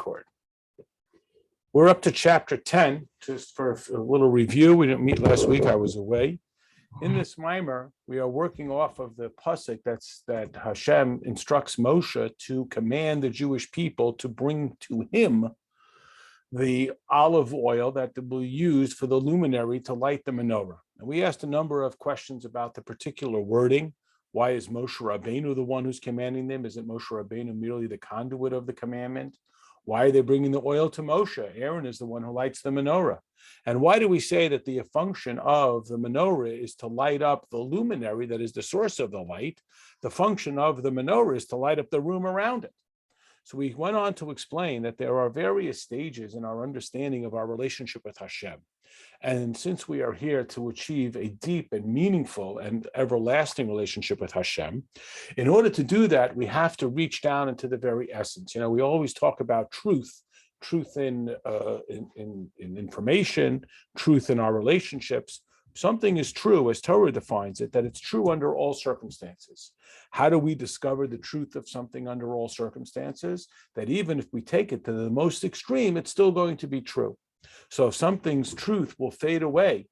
record. We're up to chapter 10, just for a little review. We didn't meet last week, I was away. In this mimer, we are working off of the pasuk that Hashem instructs Moshe to command the Jewish people to bring to him the olive oil that will be used for the luminary to light the menorah. And we asked a number of questions about the particular wording. Why is Moshe Rabbeinu the one who's commanding them? Isn't Moshe Rabbeinu merely the conduit of the commandment? Why are they bringing the oil to Moshe? Aaron is the one who lights the menorah. And why do we say that the function of the menorah is to light up the luminary that is the source of the light? The function of the menorah is to light up the room around it. So we went on to explain that there are various stages in our understanding of our relationship with Hashem. And since we are here to achieve a deep and meaningful and everlasting relationship with Hashem, in order to do that, we have to reach down into the very essence. You know, we always talk about truth in information, truth in our relationships. Something is true, as Torah defines it, that it's true under all circumstances. How do we discover the truth of something under all circumstances? That even if we take it to the most extreme, it's still going to be true. So if something's truth will fade away,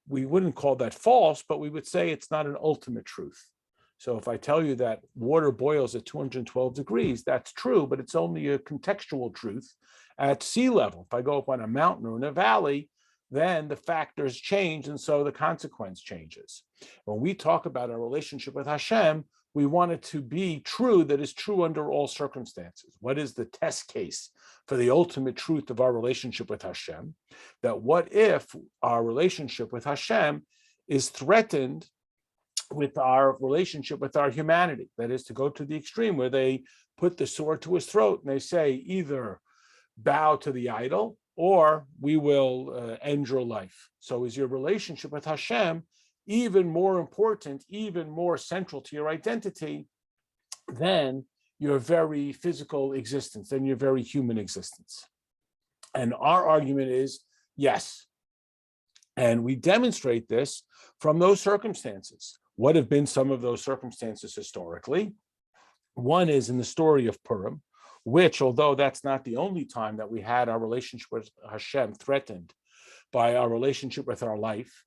we wouldn't call that false, but we would say it's not an ultimate truth. So if I tell you that water boils at 212 degrees, that's true, but it's only a contextual truth at sea level. If I go up on a mountain or in a valley, then the factors change, and so the consequence changes. When we talk about our relationship with Hashem, we want it to be true, that is true under all circumstances. What is the test case for the ultimate truth of our relationship with Hashem? That what if our relationship with Hashem is threatened with our relationship with our humanity? That is, to go to the extreme where they put the sword to his throat and they say, either bow to the idol or we will end your life. So is your relationship with Hashem even more important, even more central to your identity than your very physical existence, than your very human existence? And our argument is yes. And we demonstrate this from those circumstances. What have been some of those circumstances historically? One is in the story of Purim, which, although that's not the only time that we had our relationship with Hashem threatened by our relationship with our life,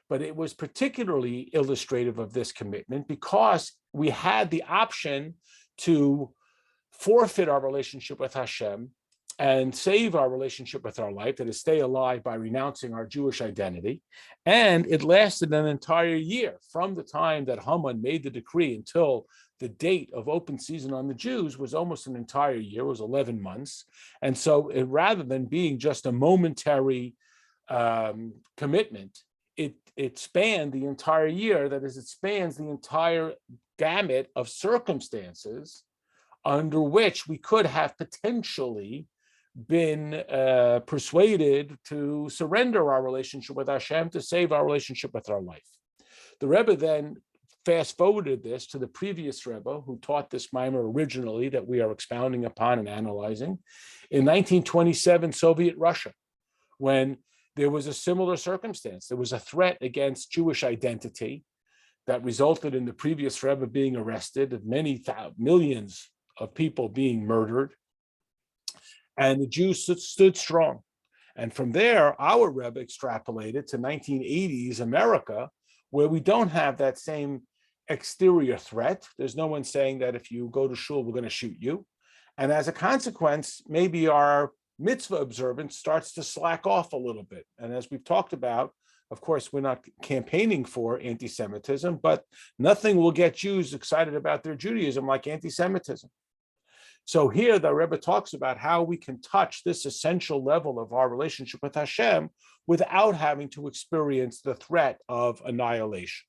but it was particularly illustrative of this commitment because we had the option to forfeit our relationship with Hashem and save our relationship with our life, that is, stay alive by renouncing our Jewish identity. And it lasted an entire year from the time that Haman made the decree until the date of open season on the Jews was almost an entire year, was 11 months. And so rather than being just a momentary commitment, it spanned the entire year. That is, it spans the entire gamut of circumstances under which we could have potentially been persuaded to surrender our relationship with Hashem to save our relationship with our life. The Rebbe then fast forwarded this to the previous Rebbe who taught this mimer originally that we are expounding upon and analyzing in 1927 Soviet Russia, when there was a similar circumstance. There was a threat against Jewish identity that resulted in the previous Rebbe being arrested, and many millions of people being murdered. And the Jews stood strong. And from there, our Rebbe extrapolated to 1980s America, where we don't have that same exterior threat. There's no one saying that if you go to shul, we're going to shoot you. And as a consequence, maybe our mitzvah observance starts to slack off a little bit. And as we've talked about, of course, we're not campaigning for anti-Semitism, but nothing will get Jews excited about their Judaism like anti-Semitism. So here the Rebbe talks about how we can touch this essential level of our relationship with Hashem without having to experience the threat of annihilation.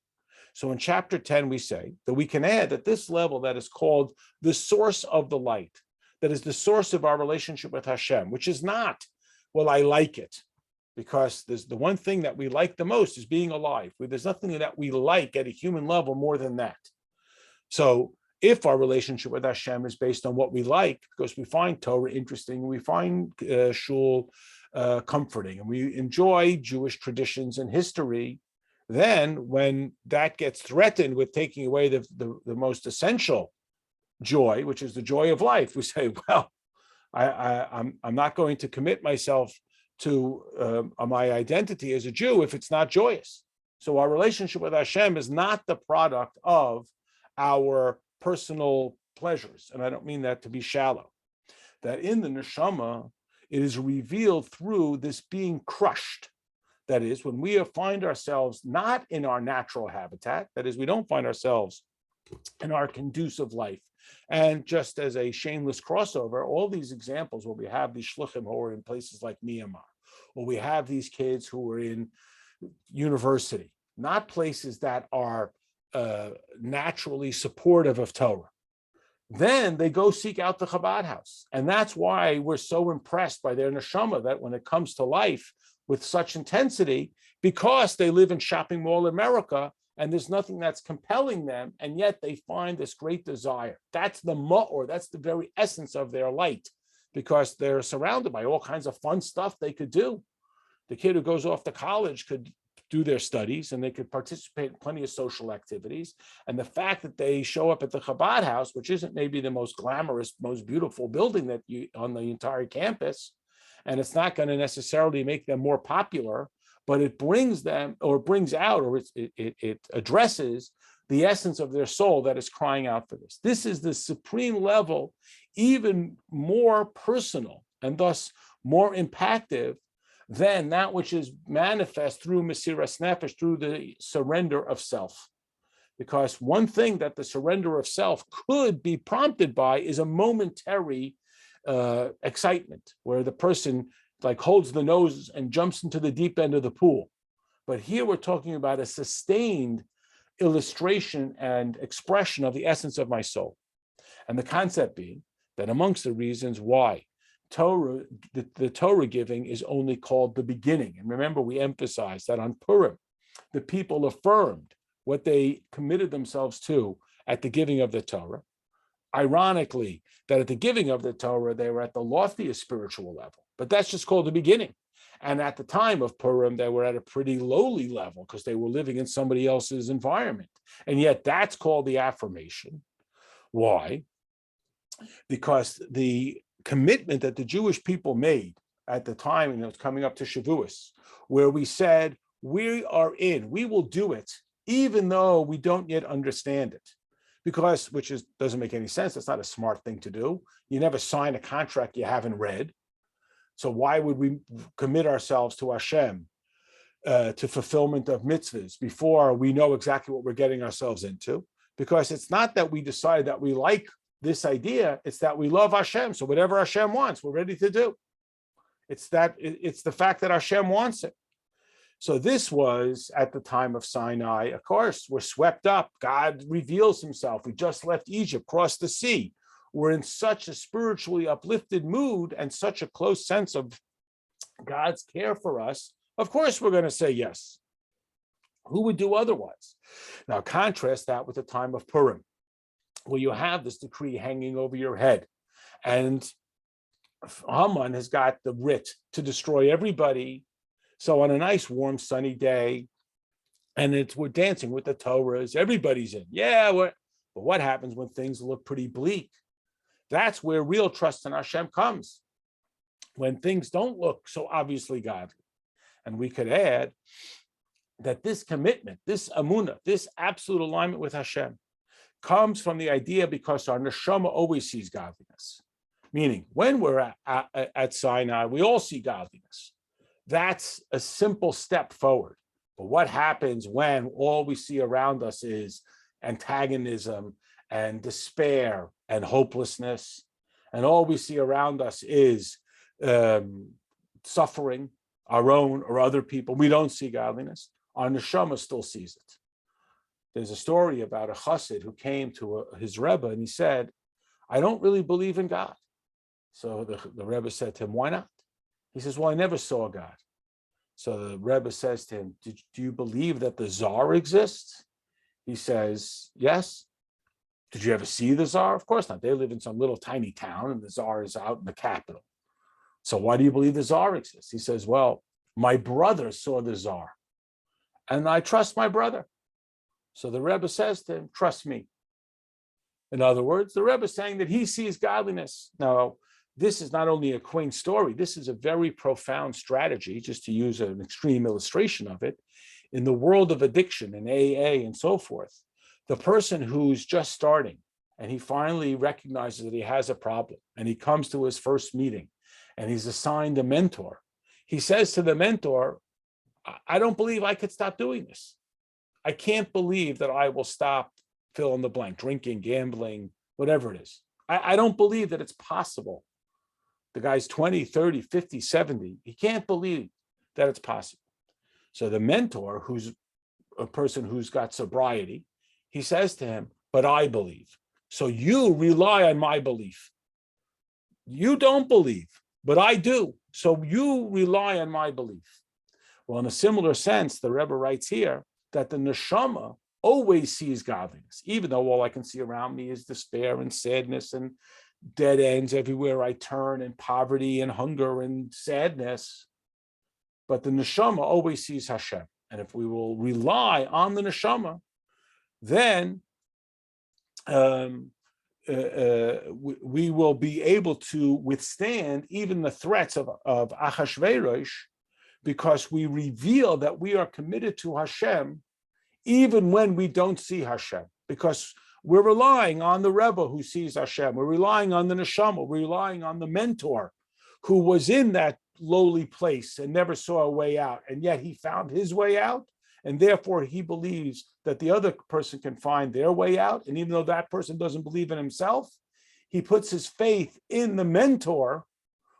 So in chapter 10, we say that we can add that this level that is called the source of the light, that is the source of our relationship with Hashem, which is not, well, I like it, because there's the one thing that we like the most is being alive. There's nothing that we like at a human level more than that. So if our relationship with Hashem is based on what we like, because we find Torah interesting, we find shul comforting, and we enjoy Jewish traditions and history, then when that gets threatened with taking away the most essential joy, which is the joy of life, we say, well, I'm not going to commit myself to my identity as a Jew if it's not joyous. So our relationship with Hashem is not the product of our personal pleasures. And I don't mean that to be shallow. That in the neshama, it is revealed through this being crushed. That is, when we find ourselves not in our natural habitat, that is, we don't find ourselves in our conducive life. And just as a shameless crossover, all these examples where we have these shluchim who are in places like Myanmar, or we have these kids who are in university, not places that are naturally supportive of Torah, then they go seek out the Chabad house. And that's why we're so impressed by their neshama, that when it comes to life with such intensity, because they live in shopping mall America, and there's nothing that's compelling them, and yet they find this great desire. That's the ma'or, that's the very essence of their light, because they're surrounded by all kinds of fun stuff they could do. The kid who goes off to college could do their studies, and they could participate in plenty of social activities. And the fact that they show up at the Chabad house, which isn't maybe the most glamorous, most beautiful building that you on the entire campus, and it's not going to necessarily make them more popular, but it brings them, or brings out, or it addresses the essence of their soul that is crying out for this. This is the supreme level, even more personal, and thus more impactful than that which is manifest through Mesiras Nefesh, through the surrender of self. Because one thing that the surrender of self could be prompted by is a momentary excitement, where the person like holds the nose and jumps into the deep end of the pool. But here we're talking about a sustained illustration and expression of the essence of my soul. And the concept being that amongst the reasons why Torah, the Torah giving is only called the beginning. And remember, we emphasized that on Purim, the people affirmed what they committed themselves to at the giving of the Torah. Ironically, that at the giving of the Torah, they were at the loftiest spiritual level, but that's just called the beginning. And at the time of Purim, they were at a pretty lowly level because they were living in somebody else's environment. And yet that's called the affirmation. Why? Because the commitment that the Jewish people made at the time, and it was coming up to Shavuos, where we said, we will do it, even though we don't yet understand it. Because, doesn't make any sense. It's not a smart thing to do. You never sign a contract you haven't read. So why would we commit ourselves to Hashem, to fulfillment of mitzvahs, before we know exactly what we're getting ourselves into? Because it's not that we decide that we like this idea, it's that we love Hashem. So whatever Hashem wants, we're ready to do. It's the fact that Hashem wants it. So this was at the time of Sinai. Of course, we're swept up. God reveals himself. We just left Egypt, crossed the sea. We're in such a spiritually uplifted mood and such a close sense of God's care for us. Of course, we're going to say yes. Who would do otherwise? Now, contrast that with the time of Purim, where you have this decree hanging over your head. And Haman has got the writ to destroy everybody. So on a nice, warm, sunny day, and we're dancing with the Torahs, everybody's in. Yeah, but what happens when things look pretty bleak? That's where real trust in Hashem comes, when things don't look so obviously godly. And we could add that this commitment, this amunah, this absolute alignment with Hashem comes from the idea because our neshama always sees godliness. Meaning, when we're at Sinai, we all see godliness. That's a simple step forward. But what happens when all we see around us is antagonism and despair and hopelessness, and all we see around us is suffering, our own or other people? We don't see godliness. Our neshama still sees it. There's a story about a chassid who came to his Rebbe and he said, I don't really believe in God. So the Rebbe said to him, why not? He says, well, I never saw God. So the Rebbe says to him, do you believe that the Tsar exists? He says, yes. Did you ever see the Tsar? Of course not. They live in some little tiny town and the Tsar is out in the capital. So why do you believe the Tsar exists? He says, well, my brother saw the Tsar and I trust my brother. So the Rebbe says to him, trust me. In other words, the Rebbe is saying that he sees godliness. Now, this is not only a quaint story, this is a very profound strategy, just to use an extreme illustration of it, in the world of addiction and AA and so forth. The person who's just starting and he finally recognizes that he has a problem and he comes to his first meeting and he's assigned a mentor. He says to the mentor, I don't believe I could stop doing this. I can't believe that I will stop fill in the blank, drinking, gambling, whatever it is. I don't believe that it's possible. The guy's 20, 30, 50, 70. He can't believe that it's possible. So the mentor, who's a person who's got sobriety, he says to him, but I believe. So you rely on my belief. You don't believe, but I do. So you rely on my belief. Well, in a similar sense, the Rebbe writes here that the neshama always sees godliness, even though all I can see around me is despair and sadness and dead ends everywhere I turn, and poverty and hunger and sadness. But the neshama always sees Hashem. And if we will rely on the neshama, then we will be able to withstand even the threats of Achashverosh, because we reveal that we are committed to Hashem even when we don't see Hashem, because we're relying on the Rebbe who sees Hashem. We're relying on the neshama. We're relying on the mentor who was in that lowly place and never saw a way out, and yet he found his way out, and therefore he believes that the other person can find their way out. And even though that person doesn't believe in himself, he puts his faith in the mentor.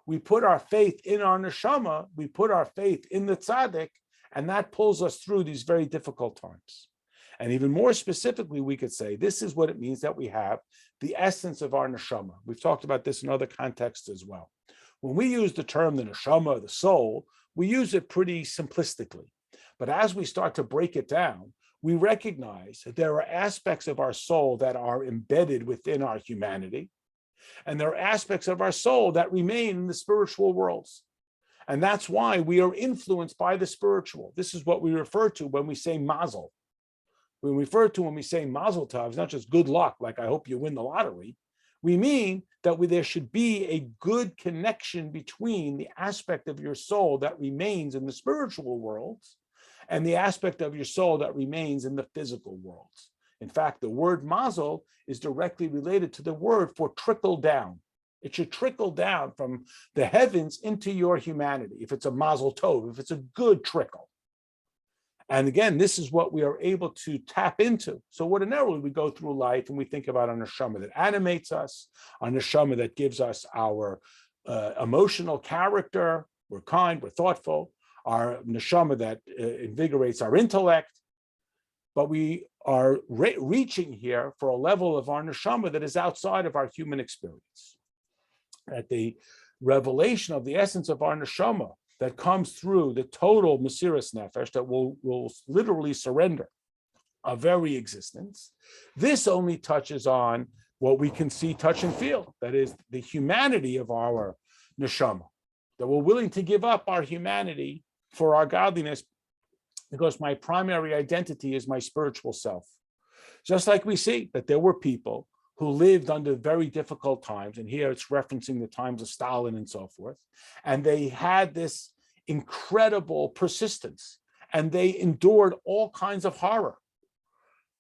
We put our faith in our neshama. We put our faith in the tzaddik, and that pulls us through these very difficult times. And even more specifically, we could say this is what it means that we have the essence of our neshama. We've talked about this in other contexts as well. When we use the term the neshama, the soul, we use it pretty simplistically. But as we start to break it down, we recognize that there are aspects of our soul that are embedded within our humanity, and there are aspects of our soul that remain in the spiritual worlds. And that's why we are influenced by the spiritual. This is what we refer to when we say mazel. When we say mazel tov, it's not just good luck, like I hope you win the lottery. We mean that there should be a good connection between the aspect of your soul that remains in the spiritual worlds and the aspect of your soul that remains in the physical worlds. In fact, the word mazel is directly related to the word for trickle down. It should trickle down from the heavens into your humanity, if it's a mazel tov, if it's a good trickle. And again, this is what we are able to tap into. So ordinarily we go through life and we think about our neshama that animates us, our neshama that gives us our emotional character. We're kind, we're thoughtful. Our neshama that invigorates our intellect. But we are reaching here for a level of our neshama that is outside of our human experience. At the revelation of the essence of our neshama that comes through the total Mesiras Nefesh, that will literally surrender our very existence. This only touches on what we can see, touch, and feel. That is the humanity of our neshama, that we're willing to give up our humanity for our godliness, because my primary identity is my spiritual self. Just like we see that there were people who lived under very difficult times, and here it's referencing the times of Stalin and so forth, and they had this incredible persistence, and they endured all kinds of horror.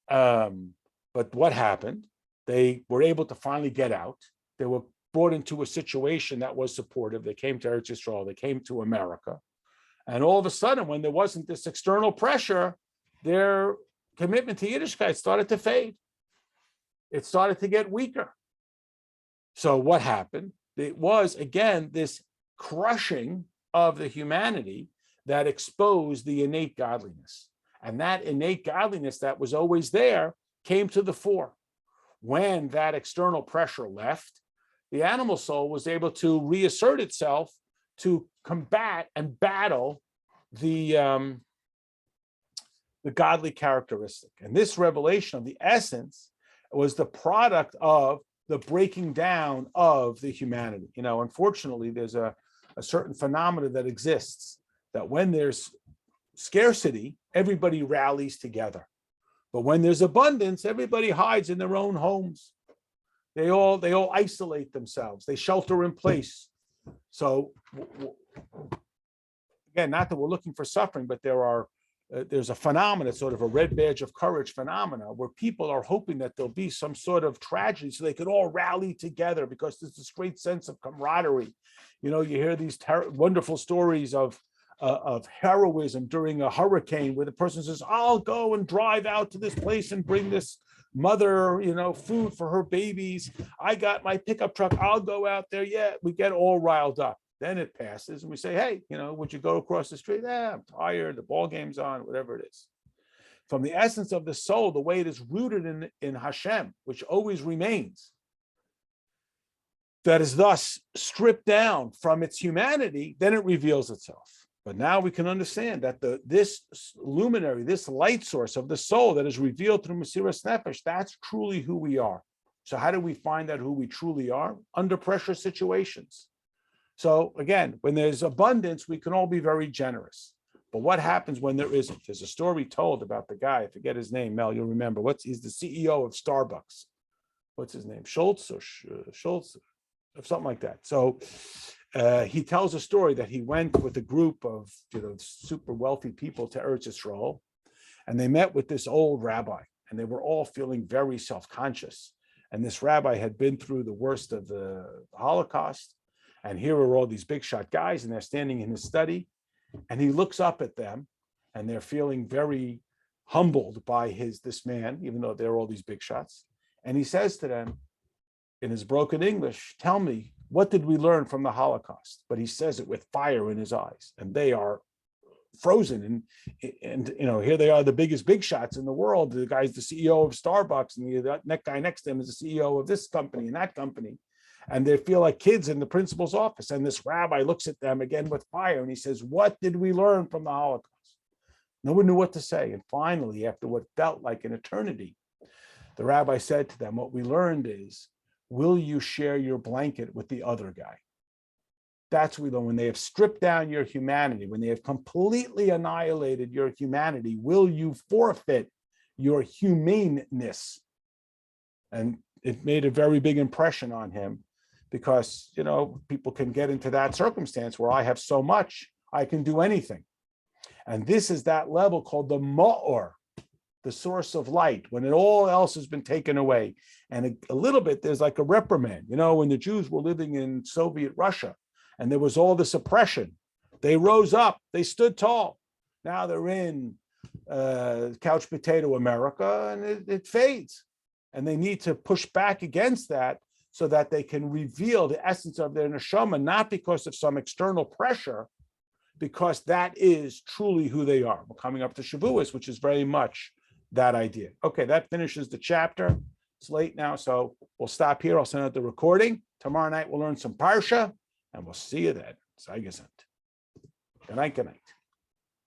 But what happened? They were able to finally get out. They were brought into a situation that was supportive. They came to Eretz Yisrael, they came to America, and all of a sudden, when there wasn't this external pressure, their commitment to Yiddishkeit started to fade. It started to get weaker. So what happened? It was, again, this crushing of the humanity that exposed the innate godliness. And that innate godliness that was always there came to the fore. When that external pressure left, the animal soul was able to reassert itself to combat and battle the godly characteristic. And this revelation of the essence was the product of the breaking down of the humanity. You know, unfortunately, there's a certain phenomenon that exists, that when there's scarcity, everybody rallies together. But when there's abundance, everybody hides in their own homes. They all isolate themselves. They shelter in place. So again, not that we're looking for suffering, but there's a phenomena, sort of a red badge of courage phenomena, where people are hoping that there'll be some sort of tragedy so they could all rally together because there's this great sense of camaraderie. You hear these wonderful stories of heroism during a hurricane where the person says, I'll go and drive out to this place and bring this mother, food for her babies. I got my pickup truck. I'll go out there. Yeah, we get all riled up. Then it passes and we say, hey, would you go across the street? I'm tired. The ball game's on, whatever it is. From the essence of the soul, the way it is rooted in Hashem, which always remains, that is thus stripped down from its humanity, then it reveals itself. But now we can understand that this luminary, this light source of the soul that is revealed through Mesiras Nefesh, that's truly who we are. So how do we find out who we truly are? Under pressure situations. So again, when there's abundance, we can all be very generous. But what happens when there isn't? There's a story told about the guy, I forget his name, Mel, you'll remember. He's the CEO of Starbucks. What's his name? Schultz or something like that. So he tells a story that he went with a group of super wealthy people to Eretz Yisrael, and they met with this old rabbi, and they were all feeling very self-conscious. And this rabbi had been through the worst of the Holocaust, and here are all these big shot guys, and they're standing in his study, and he looks up at them, and they're feeling very humbled by this man, even though they're all these big shots. And he says to them in his broken English, tell me, what did we learn from the Holocaust? But he says it with fire in his eyes, and they are frozen. And here they are, the biggest big shots in the world. The guy's the CEO of Starbucks, and the guy next to him is the CEO of this company and that company. And they feel like kids in the principal's office. And this rabbi looks at them again with fire, and he says, what did we learn from the Holocaust? No one knew what to say. And finally, after what felt like an eternity, the rabbi said to them, what we learned is, will you share your blanket with the other guy? That's when they have stripped down your humanity, when they have completely annihilated your humanity, will you forfeit your humaneness? And it made a very big impression on him because, people can get into that circumstance where I have so much, I can do anything. And this is that level called the ma'or, the source of light, when it all else has been taken away. And a little bit, there's like a reprimand. When the Jews were living in Soviet Russia and there was all this oppression, they rose up, they stood tall. Now they're in couch potato America, and it fades. And they need to push back against that so that they can reveal the essence of their neshama, not because of some external pressure, because that is truly who they are. We're coming up to Shavuos, which is very much that idea. Okay, that finishes the chapter. It's late now, so we'll stop here. I'll send out the recording. Tomorrow night we'll learn some Parsha, and we'll see you then. Sei gesund. Good night, good night.